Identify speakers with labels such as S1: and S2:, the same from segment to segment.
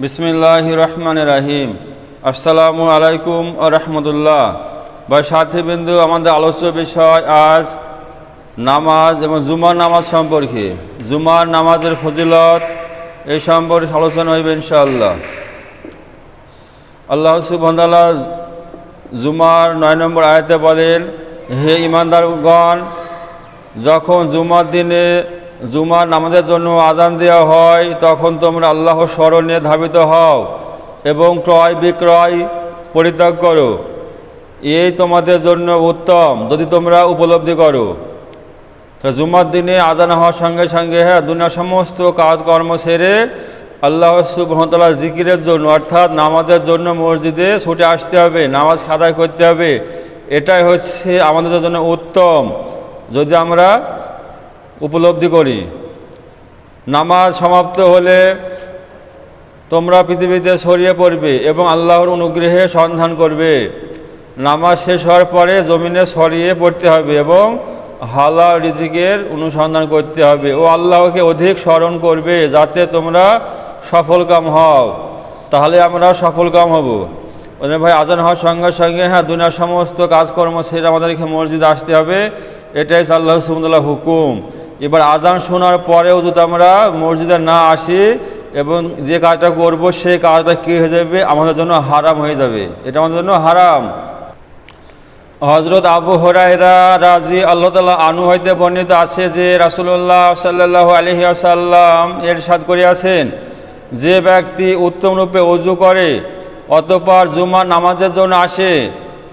S1: বিসমিল্লাহির রহমানির রহিম। আসসালামু আলাইকুম ওয়া রাহমাতুল্লাহ। ভাই সাথীবৃন্দু, আমাদের আলোচ্য বিষয় আজ নামাজ এবং জুমার নামাজ সম্পর্কে, জুমার নামাজের ফজিলত এই সম্পর্কে আলোচনা হইবে ইনশাআল্লাহ। আল্লাহ সুবহানাহু ওয়া তাআলা জুমার 9 নম্বর আয়াতে বলেন, হে ঈমানদারগণ, যখন জুমার দিনে জুমার নামাজের জন্য আজান দেওয়া হয় তখন তোমরা আল্লাহর স্মরণে ধাবিত হও এবং ক্রয় বিক্রয় পরিত্যাগ করো। এই তোমাদের জন্য উত্তম যদি তোমরা উপলব্ধি করো। তো জুমার দিনে আজান হওয়ার সঙ্গে সঙ্গে দুনিয়ার সমস্ত কাজকর্ম সেরে আল্লাহ সুবহানাহু ওয়া তাআলা জিকিরের জন্য অর্থাৎ নামাজের জন্য মসজিদে ছুটে আসতে হবে, নামাজ আদায় করতে হবে। এটাই হচ্ছে আমাদের জন্য উত্তম যদি আমরা উপলব্ধি করি। নামাজ সমাপ্ত হলে তোমরা পৃথিবীতে ছড়িয়ে পড়বে এবং আল্লাহর অনুগ্রহে সন্ধান করবে। নামাজ শেষ হওয়ার পরে জমিনে ছড়িয়ে পড়তে হবে এবং হালাল রিজিকের অনুসন্ধান করতে হবে ও আল্লাহকে অধিক স্মরণ করবে যাতে তোমরা সফলকাম হও। তাহলে আমরা সফলকাম হব। ভাই আজান হওয়ার সঙ্গে সঙ্গে দুনিয়ার সমস্ত কাজকর্ম সেরে আমাদেরকে মসজিদে আসতে হবে, এটাই আল্লাহ সুবহানাহু ওয়া তাআলার হুকুম। এবার আজান শোনার পরেও যদি আমরা মসজিদে না আসি এবং যে কাজটা করব সেই কাজটা কী হয়ে যাবে, আমাদের জন্য হারাম হয়ে যাবে, এটা আমাদের জন্য হারাম। হযরত আবু হুরায়রা রাদিয়াল্লাহু তাআলা আনহু হইতে বর্ণিত আছে যে রাসূলুল্লাহ সাল্লাল্লাহু আলাইহি ওয়াসাল্লাম ইরশাদ করিয়াছেন, যে ব্যক্তি উত্তম রূপে ওযু করে অতঃপর জুমার নামাজের জন্য আসে,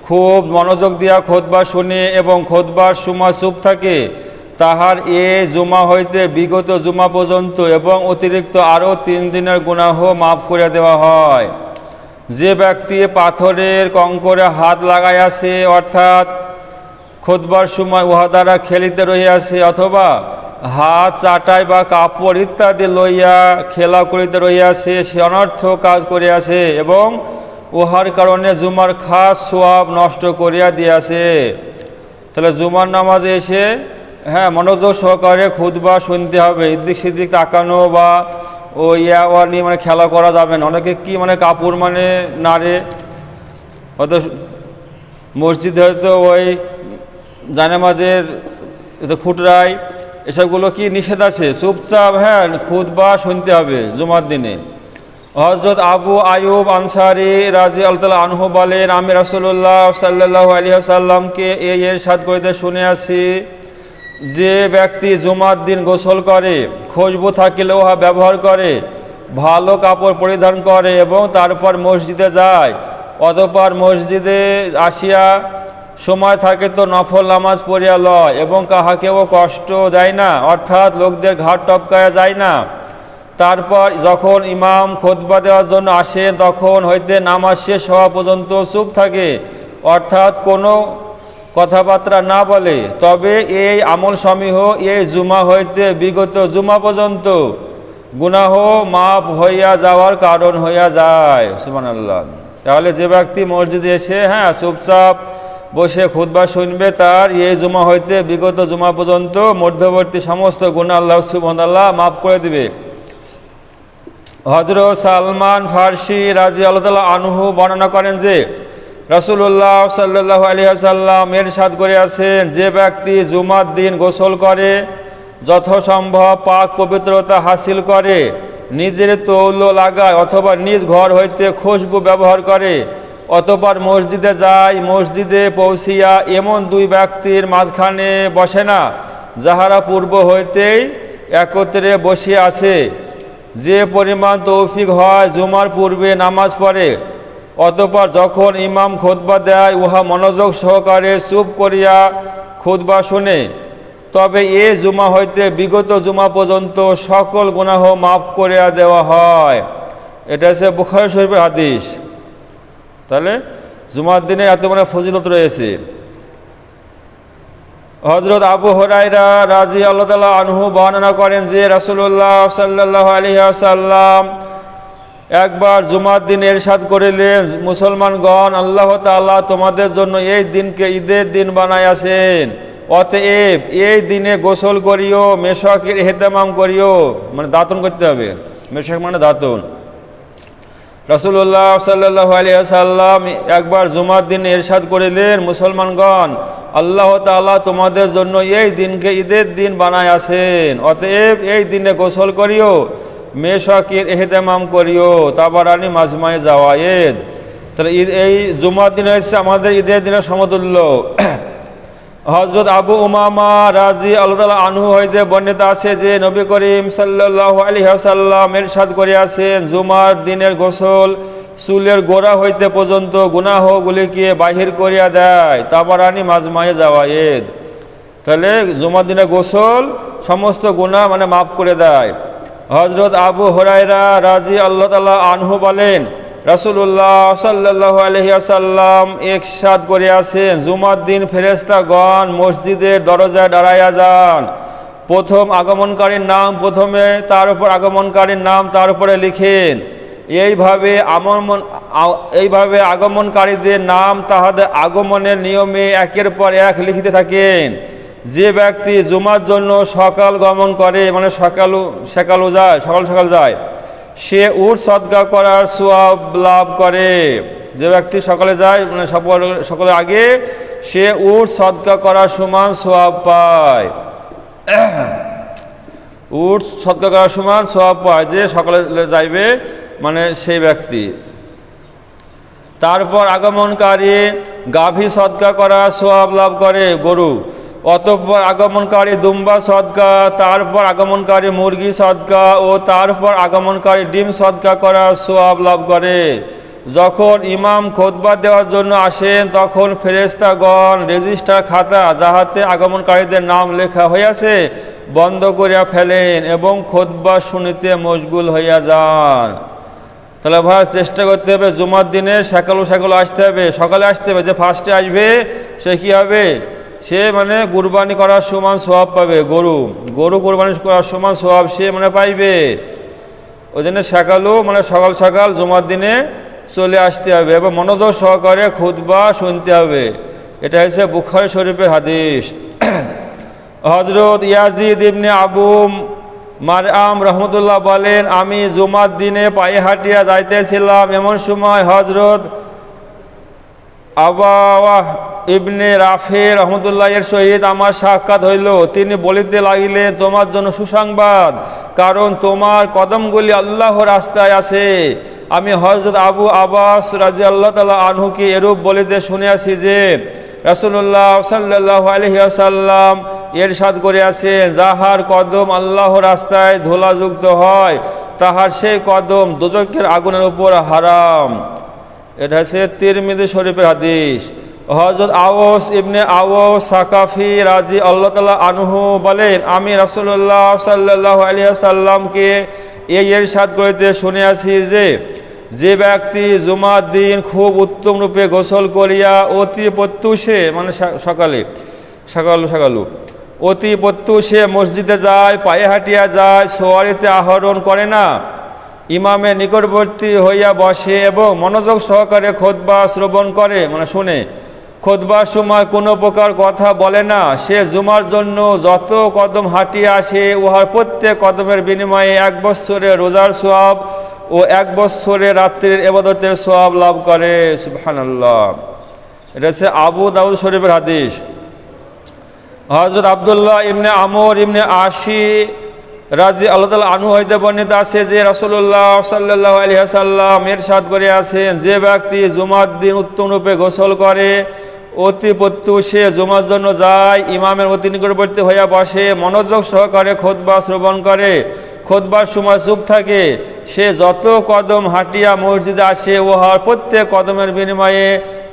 S1: খুব মনোযোগ দিয়া খুতবা শুনে এবং খুতবার সময় চুপ থাকে, তাহার এ জুমা হইতে বিগত জুমা পর্যন্ত এবং অতিরিক্ত আরও 3 দিনের গুনাহ মাফ করে দেওয়া হয়। যে ব্যক্তি পাথরের কঙ্করে হাত লাগাইয়াছে অর্থাৎ খুতবার সময় উহা দ্বারা খেলিতে রহিয়াছে অথবা হাত চাটাই বা কাপড় ইত্যাদি লইয়া খেলা করিতে রহিয়াছে, সে অনর্থক কাজ করিয়াছে এবং উহার কারণে জুমার খাস সওয়াব নষ্ট করিয়া দিয়াছে। তাহলে জুমার নামাজে এসে মনোযোগ সহকারে খুতবা শুনতে হবে। এদিক সেদিক তাকানো বা ওয়া নিয়ে খেলা করা যাবে না। অনেকে কি কাপড় নাড়ে, হয়তো মসজিদে হয়তো ওই জানামাজের খুঁটরাই এসবগুলো কি নিষেধ আছে, চুপচাপ খুতবা শুনতে হবে জুমার দিনে। হযরত আবু আইয়ুব আনসারী রাদিয়াল্লাহু তাআলা আনহু বলেন, আমি রাসূলুল্লাহ সাল্লাল্লাহু আলাইহি ওয়াসাল্লামকে এই ইরশাদ করিতে শুনিয়াছি, যে ব্যক্তি জুমার দিন গোসল করে, খুশবু থাকিলে উহা ব্যবহার করে, ভালো কাপড় পরিধান করে এবং তারপর মসজিদে যায়, অতঃপর মসজিদে আসিয়া সময় থাকে তো নফল নামাজ পড়িয়া লয় এবং কাহাকেও কষ্ট দেয় না অর্থাৎ লোকদের ঘাট টপকায়া যায় না, তারপর যখন ইমাম খুতবা দেওয়ার জন্য আসেন তখন হইতে নামাজ শেষ হওয়া পর্যন্ত চুপ থাকে অর্থাৎ কোনো কথাবার্তা না বলে, তবে এই আমল সমূহ এই জুমা হইতে বিগত জুমা পর্যন্ত গুনাহ মাফ হইয়া যাওয়ার কারণ হইয়া যায়। সুবহানাল্লাহ। তাহলে যে ব্যক্তি মসজিদে এসে চুপচাপ বসে খুতবা শুনবে, তার এই জুমা হইতে বিগত জুমা পর্যন্ত মধ্যবর্তী সমস্ত গুনাহ আল্লাহ সুবহানাহু ওয়া তাআলা মাফ করে দিবে। হযরত সালমান ফারসি রাদিয়াল্লাহু তাআলা আনহু বর্ণনা করেন যে রাসূলুল্লাহ সাল্লাল্লাহু আলাইহি ওয়াসাল্লাম ইরশাদ করিয়াছেন, যে ব্যক্তি জুমার দিন গোসল করে, যথাসম্ভব পাক পবিত্রতা হাসিল করে, নিজের তৌল লাগায় অথবা নিজ ঘর হইতে খুশবু ব্যবহার করে, অতঃপর মসজিদে যায়, মসজিদে পৌঁছিয়া এমন 2 ব্যক্তির মাঝখানে বসে না যাহারা পূর্ব হইতেই একত্রে বসিয়া আছে, যে পরিমাণ তৌফিক হয় জুমার পূর্বে নামাজ পড়ে, অতঃপর যখন ইমাম খুতবা দেয় উহা মনোযোগ সহকারে চুপ করিয়া খুতবা শুনে, তবে এ জুমা হইতে বিগত জুমা পর্যন্ত সকল গুনাহ মাফ করিয়া দেওয়া হয়। এটা হচ্ছে বুখারী শরীফের হাদিস। তাহলে জুমার দিনে এত ফজিলত রয়েছে। হযরত আবু হুরায়রা রাদিয়াল্লাহু তাআলা আনহু বর্ণনা করেন যে রাসূলুল্লাহ সাল্লাল্লাহু আলাইহি ওয়াসাল্লাম একবার জুমার দিন ইরশাদ করিলেন, মুসলমানগণ, আল্লাহ তাআলা তোমাদের জন্য এই দিনকে ঈদের দিন বানাইয়াছেন, অতএব এই দিনে গোসল করিও, মেশকের ইহতিমাম করিও, দাতন করতে হবে, মেশক দাতন, রাসূলুল্লাহ সাল্লাল্লাহু আলাইহি ওয়াসাল্লাম একবার জুমার দিন ইরশাদ করিলেন, মুসলমানগণ, আল্লাহ তাআলা তোমাদের জন্য এই দিনকে ঈদের দিন বানায় আছেন, অতএব এই দিনে গোসল করিও, মেশাকির ইহতিমাম করিও, তাবারানি মাজমায়ে জাওয়ায়েদ। তাহলে এই জুমার দিন হচ্ছে আমাদের ঈদের দিনের সমতুল্য। হযরত আবু উমামা রাদিয়াল্লাহু তাআলা আনহু হইতে বর্ণিত আছে যে নবী করিম সাল্লাল্লাহু আলাইহি ওয়াসাল্লাম ইরশাদ করিয়াছেন, জুমার দিনের গোসল চুলের গোড়া হইতে পর্যন্ত গুনাহগুলিকে বাহির করিয়া দেয়, তাবারানি মাজমায়ে জাওয়ায়েদ। তাহলে জুমার দিনে গোসল সমস্ত গুনাহ মানে মাফ করে দেয়। হযরত আবু হুরায়রা রাদিয়াল্লাহু তাআলা আনহু বলেন, রাসূলুল্লাহ সাল্লাল্লাহু আলাইহি ওয়াসাল্লাম ইরশাদ করিয়াছেন, জুমার দিন ফেরেশতাগণ মসজিদের দরজায় দাঁড়াইয়া যান, প্রথম আগমনকারীর নাম প্রথমে, তার উপর আগমনকারীর নাম তার উপরে লিখেন। এইভাবে আগমনকারীদের নাম তাহাদের আগমনের নিয়মে একের পর এক লিখিতে থাকেন। যে ব্যক্তি জুমার জন্য সকাল গমন করে, মানে সকাল সকাল যায়, সে উট সদকা করার সওয়াব লাভ করে। যে ব্যক্তি সকালে যায়, মানে সকলের আগে, সে উট সদকা করার সমান সওয়াব পায়। উট সদকা করার সমান সওয়াব পায় যে সকালে যাইবে, মানে সেই ব্যক্তি। তারপর আগমনকারী গাভী সদকা করার সওয়াব লাভ করে, গরু। অতঃপর আগমনকারী দুম্বা সদকা, তারপর আগমনকারী মুরগি সদকা ও তারপর আগমনকারী ডিম সদকা করার সওয়াব লাভ করে। যখন ইমাম খুতবা দেওয়ার জন্য আসেন, তখন ফেরেশতাগণ রেজিস্টার খাতা যাহাতে আগমনকারীদের নাম লেখা হইয়াছে বন্ধ করিয়া ফেলেন এবং খুতবা শুনিতে মশগুল হইয়া যান। তাহলে ভাই চেষ্টা করতে হবে জুমার দিনে সকালে আসতে হবে, সকালে আসতে হবে। যে ফার্স্টে আসবে সে কী হবে, সে মানে কুরবানি করার সমান সওয়াব পাবে। গরু কুরবানি করার সমান সওয়াব সে মানে পাইবে। ওই জন্য মানে সকাল জুমার দিনে চলে আসতে হবে এবং মনোযোগ সহকারে খুতবা শুনতে হবে। এটা হচ্ছে বুখারী শরীফের হাদিস। হযরত ইয়াজিদ ইবনে আবু মারআম রহমতুল্লাহ বলেন, আমি জুমার দিনে পায়ে হাঁটিয়া যাইতেছিলাম, এমন সময় হযরত আবাওয়াহ ইবনে রাফি রহমতুল্লাহ এর সহিত আমার সাক্ষাৎ হইল। তিনি বলিতে লাগিলেন, তোমার জন্য সুসংবাদ, কারণ তোমার কদমগুলি আল্লাহর রাস্তায় আছে। আমি হযরত আবু আব্বাস রাদিয়াল্লাহু তাআলা আনহুকে এরূপ বলিতে শুনিয়াছি যে রাসূলুল্লাহ সাল্লাল্লাহু আলাইহি ওয়াসাল্লাম ইরশাদ করিয়াছেন, যাহার কদম আল্লাহর রাস্তায় ধুলাযুক্ত হয়, তাহার সেই কদম দোজখের আগুনের উপর হারাম। এটা হচ্ছে তিরমিজি শরীফের হাদিস। হযরত আওস ইবনে আওস সাকাফি রাদিয়াল্লাহু তাআলা আনহু বলেন, আমি রাসূলুল্লাহ সাল্লাল্লাহু আলাইহি ওয়াসাল্লামকে এই ইরশাদ করিতে শুনিয়াছি যে, যে ব্যক্তি জুমার দিন খুব উত্তম রূপে গোসল করিয়া অতি প্রত্যুষে, মানে সকাল অতি প্রত্যুষে মসজিদে যায়, পায়ে হাঁটিয়া যায়, সোয়ারিতে আহরণ করে না, ইমামের নিকটবর্তী হইয়া বসে এবং মনোযোগ সহকারে খুতবা শ্রবণ করে, মানে শুনে, খুতবার সময় কোনো প্রকার কথা বলে না, সে জুমার জন্য যত কদম হাঁটিয়া আসে, উহার প্রত্যেক কদমের বিনিময়ে 1 বৎসরের রোজার সওয়াব ও 1 বৎসরের রাত্রির ইবাদতের সওয়াব লাভ করে। সুবহানাল্লাহ। এটা হচ্ছে আবু দাউদ শরীফের হাদিস। হযরত আব্দুল্লাহ ইবনে আমর ইবনে আশি রাদিয়াল্লাহু তাআলা আনহু হইতে বর্ণিত আছে যে রাসূলুল্লাহ সাল্লাল্লাহু আলাইহি ওয়াসাল্লাম ইরশাদ করিয়াছেন, যে ব্যক্তি জুমার দিন উত্তম রূপে গোসল করে, অতি প্রত্যুষে জুমার জন্য যায়, ইমামের অতি নিকটবর্তী হইয়া বসে, মনোযোগ সহকারে খুতবা শ্রবণ করে, খুতবার সময় চুপ থাকে, সে যত কদম হাঁটিয়া মসজিদে আসে, উহার প্রত্যেক কদমের বিনিময়ে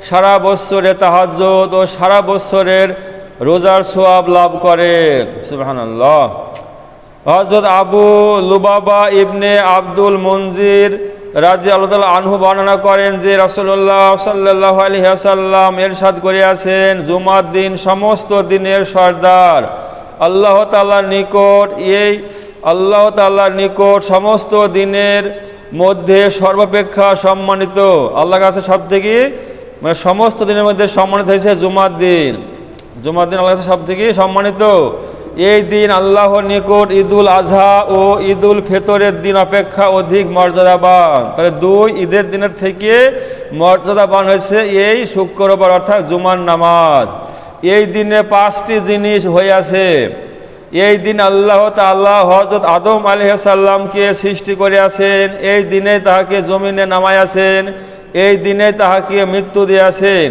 S1: সারা বৎসরে তাহাজ্জুদ ও সারা বৎসরের রোজার সওয়াব লাভ করে। সুবহানাল্লাহ। হযরত আবু লুবাবা ইবনে আব্দুল মুনজির রাদিয়াল্লাহু তাআলা আনহু বর্ণনা করেন যে রাসূলুল্লাহ সাল্লাল্লাহু আলাইহি ওয়াসাল্লাম ইরশাদ করিয়াছেন, জুমার দিন সমস্ত দিনের সরদার, আল্লাহ তাআলার নিকট সমস্ত দিনের মধ্যে সর্বাপেক্ষা সম্মানিত, আল্লাহর কাছে সবথেকে, মানে সমস্ত দিনের মধ্যে সম্মানিত হয়েছে জুমার দিন। জুমার দিন আল্লাহর কাছে সবথেকে সম্মানিত। এই দিন আল্লাহর নিকট ঈদুল আজহা ও ঈদুল ফিতরের দিন অপেক্ষা অধিক মর্যাদাবান। তাহলে দুই ঈদের দিনের থেকে মর্যাদাবান হয়েছে এই শুক্রবার অর্থাৎ জুমার নামাজ। এই দিনে 5টি জিনিস হইয়াছে। এই দিন আল্লাহ তাআলা হযরত আদম আলাইহিস সালামকে সৃষ্টি করিয়াছেন, এই দিনে তাহাকে জমিনে নামাইয়াছেন, এই দিনে তাহাকে মৃত্যু দিয়াছেন।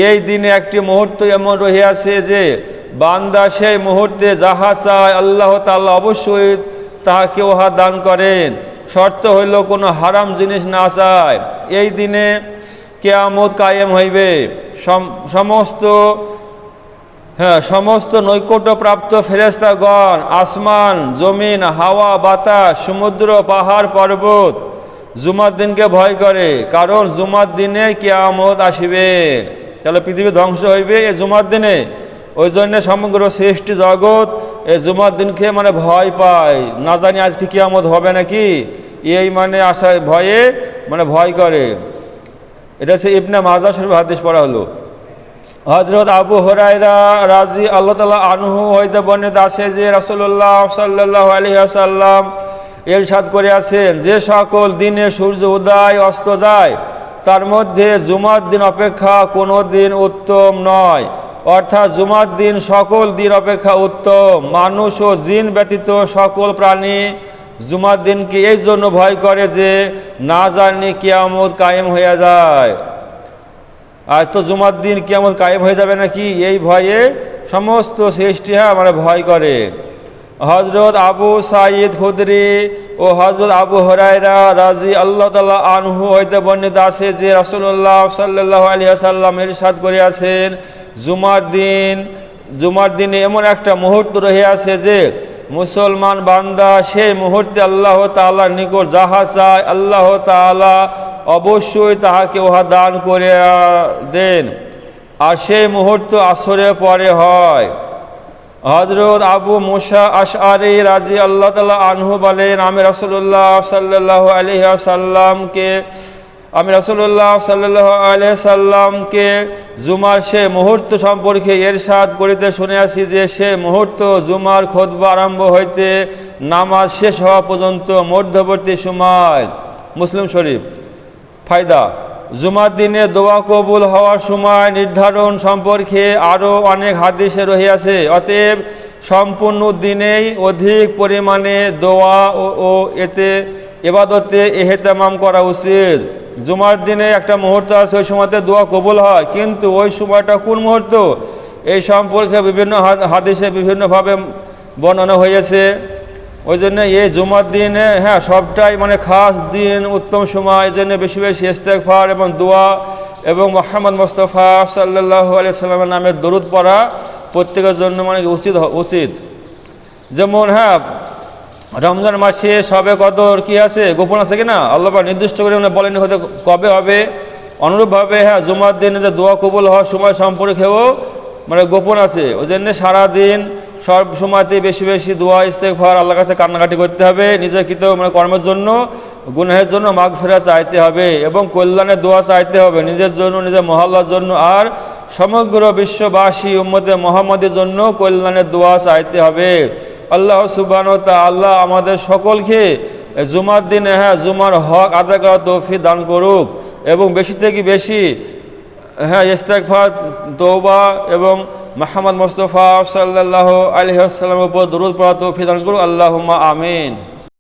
S1: এই দিনে একটি মুহূর্ত এমন রহিয়াছে যে বান্দা সেই মুহূর্তে যাহা চায় আল্লাহ তাআলা অবশ্যই তাহাকে উহা দান করেন। শর্ত হইল কোনো হারাম জিনিস না চায়। এই দিনে কিয়ামত কায়েম হইবে। সমস্ত নৈকট্যপ্রাপ্ত ফেরেশতাগণ আসমান, জমিন, হাওয়া, বাতাস, সমুদ্র, পাহাড়, পর্বত জুমার দিনকে ভয় করে, কারণ জুমার দিনে কিয়ামত আসিবে। তাহলে পৃথিবী ধ্বংস হইবে এই জুমার দিনে। ওই জন্য সমগ্র সৃষ্টি জগৎ এই জুমার দিনকে মানে ভয় পায়, না জানি আজকে কিয়ামত হবে নাকি, এই মানে আশায় ভয়ে মানে ভয় করে। এটা হচ্ছে ইবনে মাজাহ শরীফ হাদিস পড়া হলো। হযরত আবু হুরায়রা রাজি আল্লাহ তাআলা আনহু হইতে বর্ণিত আছে যে রাসূলুল্লাহ সাল্লাল্লাহু আলাইহি ওয়াসাল্লাম ইরশাদ করিয়াছেন, যে সকল দিনে সূর্য উদয় অস্ত যায় তার মধ্যে জুমার দিন অপেক্ষা কোনো দিন উত্তম নয়। অর্থাৎ জুমার দিন সকল দিন অপেক্ষা উত্তম। মানুষ ও জিন ব্যতীত সকল প্রাণী জুমার দিনকে এই জন্য ভয় করে যে না জানি কিয়ামত কায়েম হয়ে যায়। আজ তো জুমার দিন কিয়ামত কায়েম হয়ে যাবে নাকি, এই ভয়ে সমস্ত সৃষ্টি মানে ভয় করে। হযরত আবু সাঈদ খুদরি ও হযরত আবু হুরায়রা রাজি আল্লাহ তাআলা আনহু হইতে বর্ণিত আছে যে রাসূলুল্লাহ সাল্লাল্লাহু আলাইহি ওয়াসাল্লাম ইরশাদ করিয়াছেন, জুমার দিনে এমন একটা মুহূর্ত রহিয়াছে যে মুসলমান বান্দা সেই মুহূর্তে আল্লাহ তাআলার নিকট যাহা চায় আল্লাহ তাআলা অবশ্যই তাহাকে উহা দান করে দেন, আর সেই মুহূর্ত আসরের পরে হয়। হযরত আবু মুসা আশআরী রাজি আল্লাহ তাআলা আনহু বলেন, আমি রাসূলুল্লাহ সাল্লাল্লাহু আলাইহি সাল্লামকে জুমার সে মুহূর্ত সম্পর্কে ইরশাদ করিতে শুনিয়াছি যে সে মুহূর্ত জুমার খুতবা আরম্ভ হইতে নামাজ শেষ হওয়া পর্যন্ত মধ্যবর্তী সময়। মুসলিম শরীফ। ফায়দা, জুমার দিনে দোয়া কবুল হওয়ার সময় নির্ধারণ সম্পর্কে আরও অনেক হাদিসে রহিয়াছে। অতএব সম্পূর্ণ দিনেই অধিক পরিমাণে দোয়া ও এতে ইবাদতে ইহতিমাম করা উচিত। জুমার দিনে একটা মুহূর্ত আছে, ওই সময়তে দোয়া কবুল হয়, কিন্তু ওই সময়টা কোন মুহূর্ত এই সম্পর্কে বিভিন্ন হাদিসে বিভিন্নভাবে বর্ণনা হয়েছে। ওই জন্য এই জুমার দিনে সবটাই মানে খাস দিন, উত্তম সময়। এই জন্য বেশি বেশি ইস্তেগফার এবং দোয়া এবং মুহাম্মদ মুস্তাফা সাল্লাল্লাহু আলাইহি সাল্লামের নামে দরুদ পড়া প্রত্যেকের জন্য মানে উচিত। যেমন রমজান মাসে সবে কদর কি আছে, গোপন আছে কিনা, আল্লাহ পাক নির্দিষ্ট করে বলেন হয়তো কবে হবে। অনুরূপভাবে জুমার দিনে যে দোয়া কবুল হওয়ার সময় সম্পর্কেও মানে গোপন আছে। ওই জন্য সারাদিন সব সময়তে বেশি বেশি দোয়া ইস্তেগফার আল্লাহর কাছে কান্নাকাটি করতে হবে। নিজের কৃত মানে কর্মের জন্য, গুনাহের জন্য মাগফিরাত চাইতে হবে এবং কল্যাণের দোয়া চাইতে হবে, নিজের জন্য, নিজের মহল্লার জন্য, আর সমগ্র বিশ্ববাসী উম্মতে মুহাম্মাদের জন্য কল্যাণের দোয়া চাইতে হবে। আল্লাহ সুবহানাহু ওয়া তাআলা আমাদের সকলকে জুমার দিনে জুমার হক আদায় করার তৌফিক দান করুক এবং বেশি থেকে বেশি ইস্তেগফার, তওবা এবং মুহাম্মদ মুস্তাফা সাল্লাল্লাহু আলাইহি ওয়াসাল্লামের উপর দরুদ পড়া তৌফিক দান করুক। আল্লাহুম্মা আমিন।